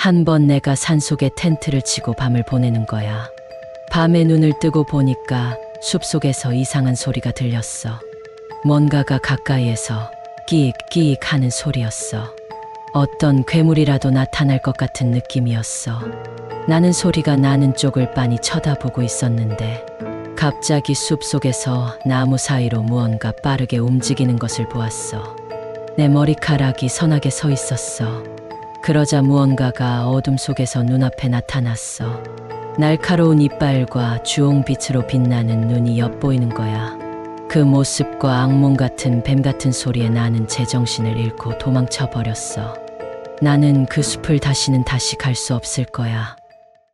한 번 내가 산속에 텐트를 치고 밤을 보내는 거야. 밤에 눈을 뜨고 보니까 숲속에서 이상한 소리가 들렸어. 뭔가가 가까이에서 끼익끼익 하는 소리였어. 어떤 괴물이라도 나타날 것 같은 느낌이었어. 나는 소리가 나는 쪽을 빤히 쳐다보고 있었는데 갑자기 숲속에서 나무 사이로 무언가 빠르게 움직이는 것을 보았어. 내 머리카락이 선하게 서 있었어. 그러자 무언가가 어둠 속에서 눈앞에 나타났어. 날카로운 이빨과 주홍빛으로 빛나는 눈이 엿보이는 거야. 그 모습과 악몽 같은 뱀 같은 소리에 나는 제정신을 잃고 도망쳐 버렸어. 나는 그 숲을 다시 갈 수 없을 거야.